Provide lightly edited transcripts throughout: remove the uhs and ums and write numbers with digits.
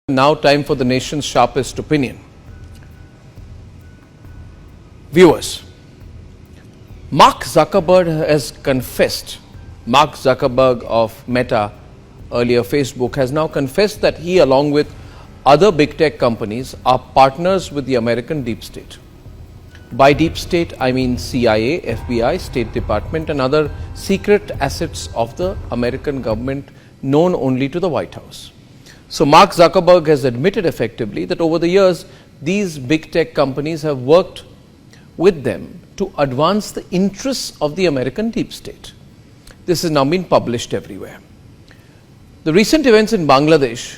Now time for the nation's sharpest opinion. Viewers, Mark Zuckerberg has confessed, Mark Zuckerberg of Meta, earlier Facebook, has now confessed that he, along with other big tech companies, are partners with the American deep state. By deep state, I mean CIA, FBI, State Department and other secret assets of the American government known only to the White House. So Mark Zuckerberg has admitted effectively that over the years, these big tech companies have worked with them to advance the interests of the American deep state. This has now been published everywhere. The recent events in Bangladesh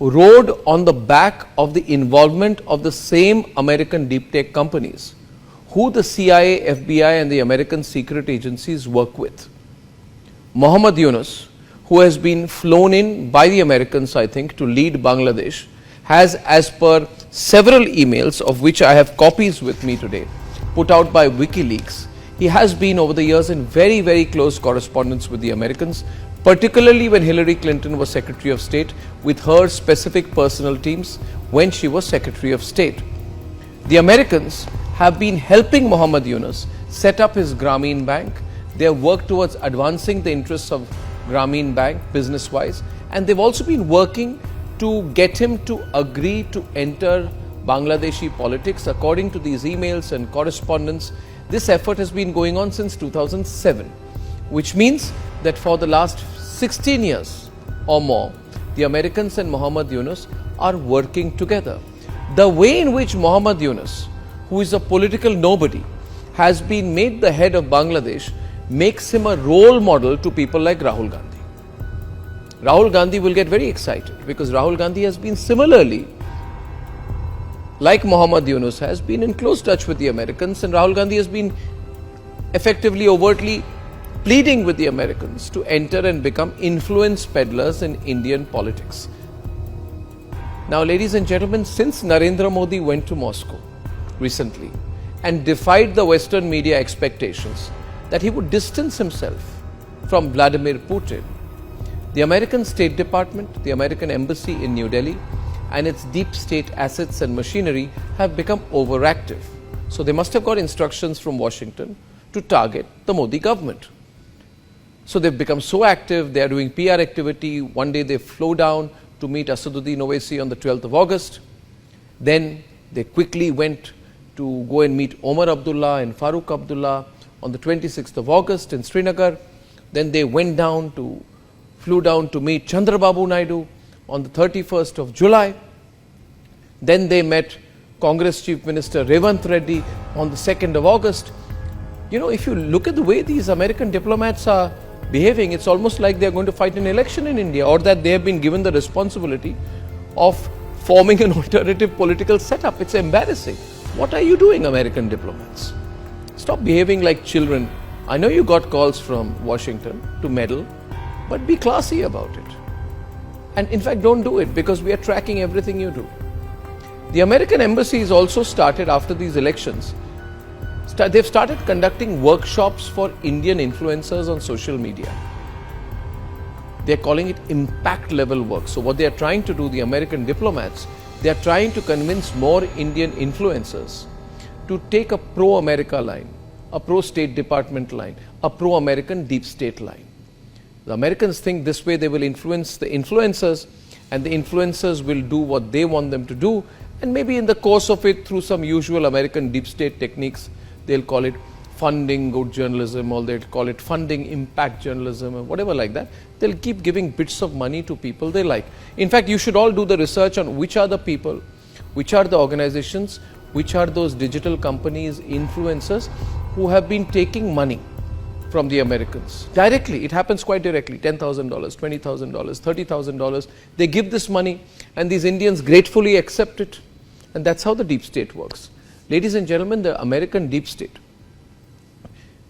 rode on the back of the involvement of the same American deep tech companies who the CIA, FBI and the American secret agencies work with. Muhammad Yunus, who has been flown in by the Americans, I think, to lead Bangladesh, has, as per several emails of which I have copies with me today, put out by WikiLeaks, he has been over the years in very, very close correspondence with the Americans, particularly when Hillary Clinton was Secretary of State, with her specific personal teams when she was Secretary of State. The Americans have been helping Muhammad Yunus set up his Grameen Bank. They have worked towards advancing the interests of Grameen Bank business-wise, and they've also been working to get him to agree to enter Bangladeshi politics. According to these emails and correspondence, this effort has been going on since 2007, which means that for the last 16 years or more, the Americans and Muhammad Yunus are working together. The way in which Muhammad Yunus, who is a political nobody, has been made the head of Bangladesh makes him a role model to people like Rahul Gandhi. Rahul Gandhi will get very excited because Rahul Gandhi has been similarly, like Muhammad Yunus, has been in close touch with the Americans, and Rahul Gandhi has been effectively, overtly pleading with the Americans to enter and become influence peddlers in Indian politics. Now, ladies and gentlemen, since Narendra Modi went to Moscow recently and defied the Western media expectations that he would distance himself from Vladimir Putin, the American State Department, the American Embassy in New Delhi and its deep state assets and machinery have become overactive. So they must have got instructions from Washington to target the Modi government. So they've become so active, they are doing PR activity. One day they flew down to meet Asaduddin Owaisi on the 12th of August. Then they quickly went to go and meet Omar Abdullah and Farooq Abdullah on the 26th of August in Srinagar. Then they flew down to meet Chandrababu Naidu on the 31st of July. Then they met Congress Chief Minister Revanth Reddy on the 2nd of August. You know, if you look at the way these American diplomats are behaving, it's almost like they're going to fight an election in India, or that they have been given the responsibility of forming an alternative political setup. It's embarrassing. What are you doing, American diplomats? Stop behaving like children. I know you got calls from Washington to meddle, but be classy about it. And in fact, don't do it, because we are tracking everything you do. The American embassy has also started, after these elections, they've started conducting workshops for Indian influencers on social media. They're calling it impact level work. So what they are trying to do, the American diplomats, they are trying to convince more Indian influencers to take a pro-America line, a pro-State Department line, a pro-American deep state line. The Americans think this way they will influence the influencers, and the influencers will do what they want them to do, and maybe in the course of it, through some usual American deep state techniques, they'll call it funding good journalism, or they'll call it funding impact journalism, or whatever like that. They'll keep giving bits of money to people they like. In fact, you should all do the research on which are the people, which are the organizations, which are those digital companies, influencers, who have been taking money from the Americans directly. It happens quite directly. $10,000, $20,000, $30,000. They give this money and these Indians gratefully accept it. And that's how the deep state works. Ladies and gentlemen, the American deep state,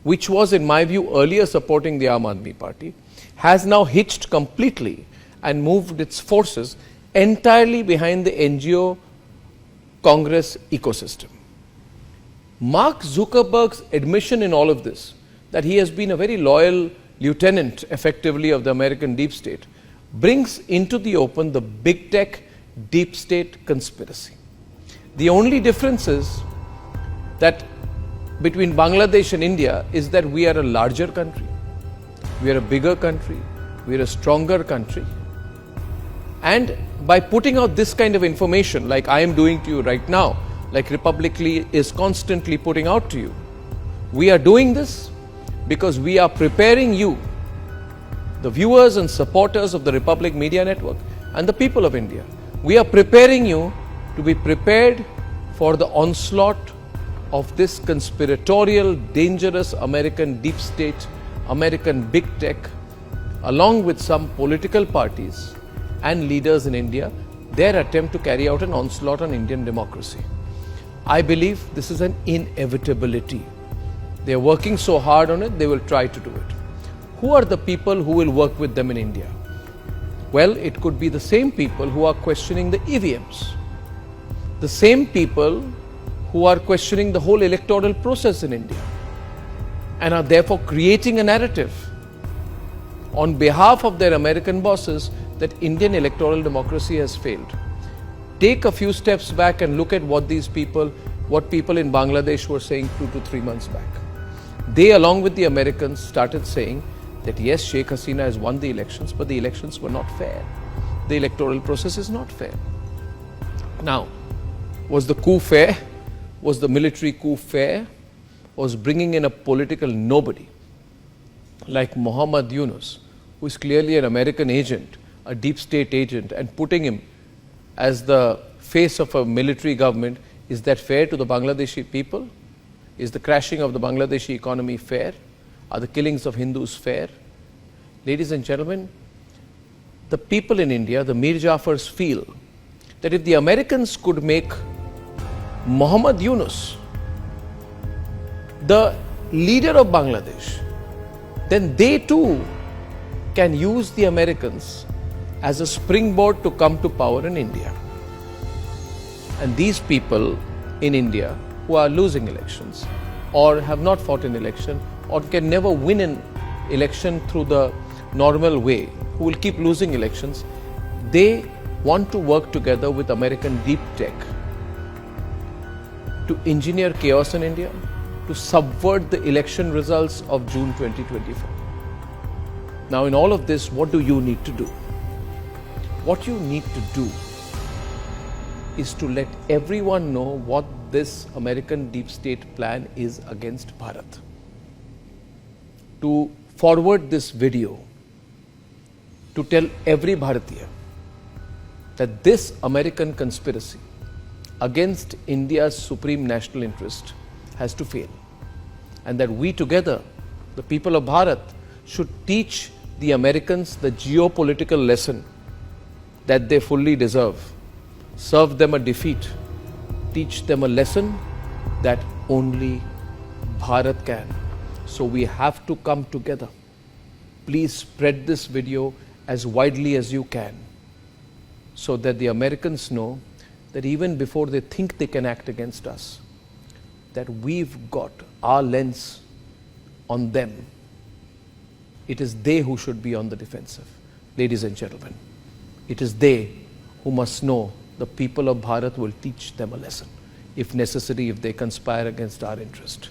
which was in my view earlier supporting the Aam Aadmi Party, has now hitched completely and moved its forces entirely behind the NGO Congress ecosystem. Mark Zuckerberg's admission in all of this, that he has been a very loyal lieutenant effectively of the American deep state, brings into the open the big tech deep state conspiracy. The only difference is that between Bangladesh and India is that we are a larger country, we are a bigger country, we are a stronger country. And by putting out this kind of information, like I am doing to you right now, like Republicly is constantly putting out to you, we are doing this because we are preparing you, the viewers and supporters of the Republic Media Network and the people of India. We are preparing you to be prepared for the onslaught of this conspiratorial, dangerous American deep state, American big tech, along with some political parties and leaders in India, their attempt to carry out an onslaught on Indian democracy. I believe this is an inevitability. They are working so hard on it, they will try to do it. Who are the people who will work with them in India? Well, it could be the same people who are questioning the EVMs, the same people who are questioning the whole electoral process in India, and are therefore creating a narrative on behalf of their American bosses that Indian electoral democracy has failed. Take a few steps back and look at what people in Bangladesh were saying 2 to 3 months back. They, along with the Americans, started saying that yes, Sheikh Hasina has won the elections, but the elections were not fair. The electoral process is not fair. Now, was the coup fair? Was the military coup fair? Was bringing in a political nobody like Muhammad Yunus, who is clearly an American agent, a deep state agent, and putting him as the face of a military government, is that fair to the Bangladeshi people? Is the crashing of the Bangladeshi economy fair? Are the killings of Hindus fair? Ladies and gentlemen, the people in India, the Mir Jafars, feel that if the Americans could make Muhammad Yunus the leader of Bangladesh, then they too can use the Americans as a springboard to come to power in India. And these people in India who are losing elections or have not fought an election or can never win an election through the normal way, who will keep losing elections, they want to work together with American deep tech to engineer chaos in India, to subvert the election results of June 2024. Now, in all of this, what do you need to do? What you need to do is to let everyone know what this American deep state plan is against Bharat. To forward this video, to tell every Bharatiya that this American conspiracy against India's supreme national interest has to fail, and that we together, the people of Bharat, should teach the Americans the geopolitical lesson that they fully deserve, serve them a defeat, teach them a lesson that only Bharat can. So we have to come together. Please spread this video as widely as you can, so that the Americans know that even before they think they can act against us, that we've got our lens on them. It is they who should be on the defensive. Ladies and gentlemen, it is they who must know the people of Bharat will teach them a lesson, if necessary, if they conspire against our interest.